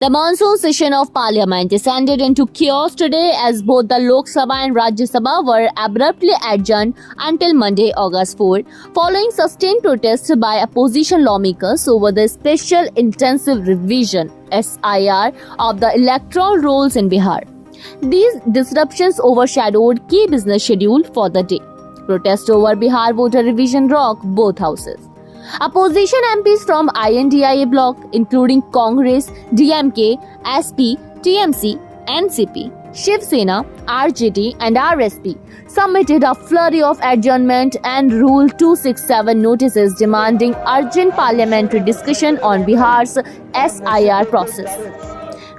The monsoon session of Parliament descended into chaos today as both the Lok Sabha and Rajya Sabha were abruptly adjourned until Monday, August 4, following sustained protests by opposition lawmakers over the Special Intensive Revision (SIR) of the electoral rolls in Bihar. These disruptions overshadowed key business schedule for the day. Protests over Bihar voter revision rocked both houses. Opposition MPs from INDIA bloc, including Congress, DMK, SP, TMC, NCP, Shiv Sena, RJD and RSP, submitted a flurry of adjournment and Rule 267 notices demanding urgent parliamentary discussion on Bihar's SIR process.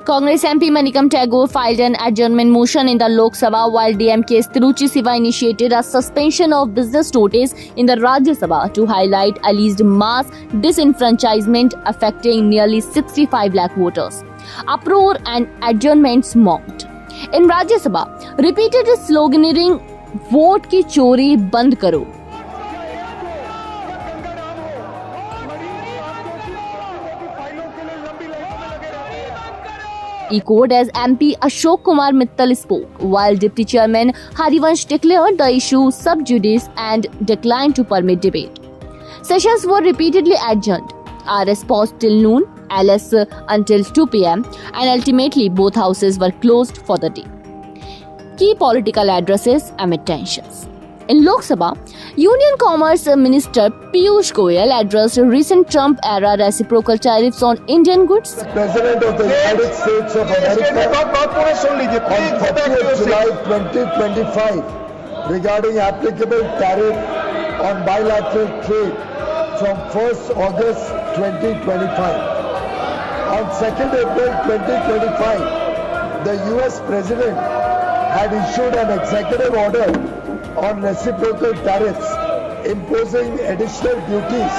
Congress MP Manikam Tagore filed an adjournment motion in the Lok Sabha, while DMK's Tiruchi Siva initiated a suspension of business notice in the Rajya Sabha to highlight alleged mass disenfranchisement affecting nearly 65 lakh voters. Uproar and adjournments mocked. In Rajya Sabha, repeated sloganeering, "Vote ki chori band karo," echoed as MP Ashok Kumar Mittal spoke, while Deputy Chairman Harivansh declared the issue sub judice and declined to permit debate. Sessions were repeatedly adjourned. RS paused till noon, LS until 2 p.m. and ultimately both houses were closed for the day. Key political addresses amid tensions. In Lok Sabha, Union Commerce Minister Piyush Goyal addressed recent Trump-era reciprocal tariffs on Indian goods. The President of the United States of America on 30th July 2025 regarding applicable tariff on bilateral trade from 1st August 2025. On 2nd April 2025, the US President had issued an executive order on reciprocal tariffs imposing additional duties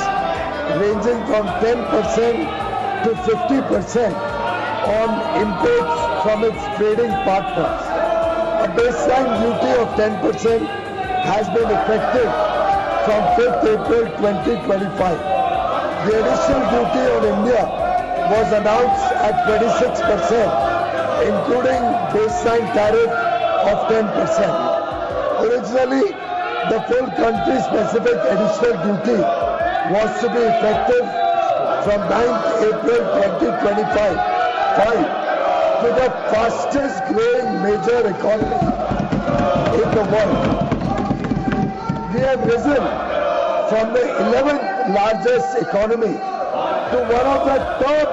ranging from 10% to 50% on imports from its trading partners. A baseline duty of 10% has been effective from 5th April 2025. The additional duty on India was announced at 26%, including baseline tariff of 10%. Originally, the full country-specific additional duty was to be effective from 9th April 2025 to the fastest growing major economy in the world. We have risen from the 11th largest economy to one of the top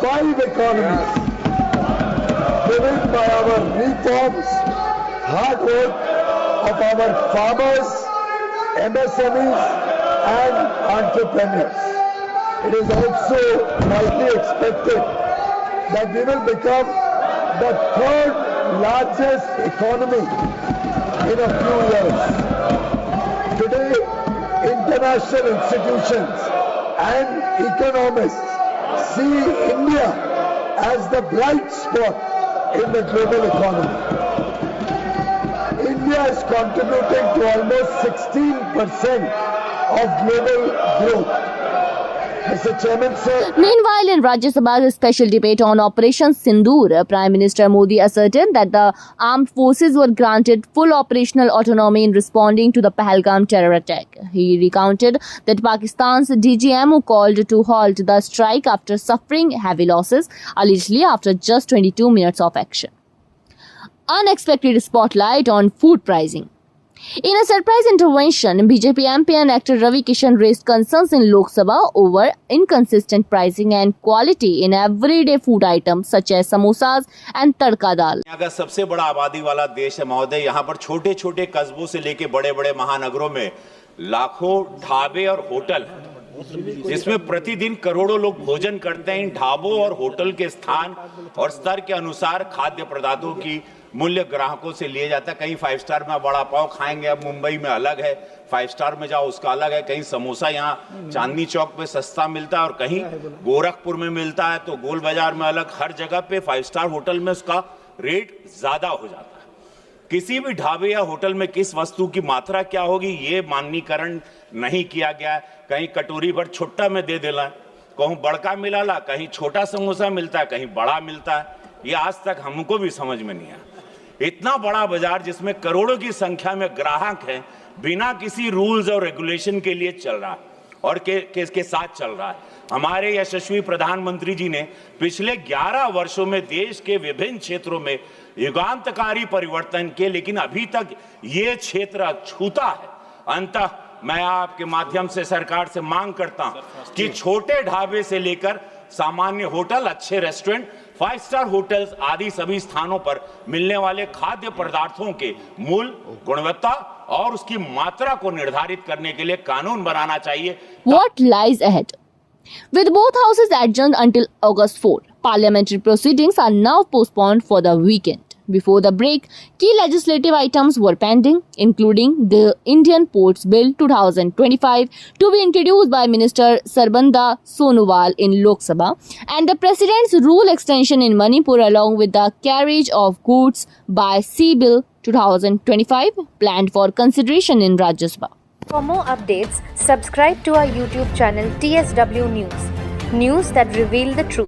5 economies, driven by our reforms, hard work of our farmers, MSMEs and entrepreneurs. It is also widely expected that we will become the 3rd largest economy in a few years. Today, international institutions and economists see India as the bright spot in the global economy. India is contributing to almost 16% of global growth. Mr. Chairman, sir. Meanwhile, in Rajya Sabha's special debate on Operation Sindoor, Prime Minister Modi asserted that the armed forces were granted full operational autonomy in responding to the Pahalgam terror attack. He recounted that Pakistan's DGMO called to halt the strike after suffering heavy losses, allegedly after just 22 minutes of action. Unexpected spotlight on food pricing. In a surprise intervention, BJP MP and actor Ravi Kishan raised concerns in Lok Sabha over inconsistent pricing and quality in everyday food items such as samosas and tadka dal. यहाँ का सबसे बड़ा आबादी वाला देश है महोदय। यहाँ पर छोटे छोटे कस्बों से लेके बड़े बड़े महानगरों में लाखों ढाबे और होटल हैं, जिसमें प्रतिदिन करोड़ों लोग भोजन करते हैं। इन ढाबों और होटल के स्थान और स्तर के अनुसार खाद्य पदार्थों की मूल्य ग्राहकों से लिए जाता है। कहीं 5 स्टार में बड़ा पाव खाएंगे, अब मुंबई में अलग है, 5 स्टार में जाओ उसका अलग है। कहीं समोसा यहाँ चांदनी चौक पे सस्ता मिलता है और कहीं गोरखपुर में मिलता है, तो गोल बाजार में अलग। हर जगह पे 5 स्टार होटल में उसका रेट ज्यादा हो जाता है। किसी भी ढाबे या होटल में किस वस्तु की मात्रा क्या होगी ये माननीकरण नहीं किया गया है। कहीं कटोरी भर छुट्टा में दे देना, कहूँ बड़का मिलाला, कहीं छोटा समोसा मिलता है, कहीं बड़ा मिलता है। ये आज तक हमको भी समझ में नहीं आया। इतना बड़ा बाजार जिसमें करोड़ों की संख्या में ग्राहक हैं, बिना किसी रूल्स और रेगुलेशन के लिए चल रहा है और के साथ चल रहा है। हमारे यशस्वी प्रधानमंत्री जी ने पिछले 11 वर्षों में देश के विभिन्न क्षेत्रों में युगांतकारी परिवर्तन किए, लेकिन अभी तक ये क्षेत्र छूता है। अंततः मैं आपके माध्यम से सरकार से मांग करता हूं कि छोटे ढाबे से लेकर सामान्य होटल, अच्छे रेस्टोरेंट, 5 स्टार होटल्स आदि सभी स्थानों पर मिलने वाले खाद्य पदार्थों के मूल्य, गुणवत्ता और उसकी मात्रा को निर्धारित करने के लिए कानून बनाना चाहिए। What lies ahead? With both houses adjourned until August 4, parliamentary proceedings are now postponed for the weekend. Before the break, key legislative items were pending, including the Indian Ports Bill 2025 to be introduced by Minister Sarbanda Sonowal in Lok Sabha, and the President's rule extension in Manipur, along with the carriage of goods by Sea Bill 2025 planned for consideration in Rajya Sabha. For more updates, subscribe to our YouTube channel TSW News. News that reveal the truth.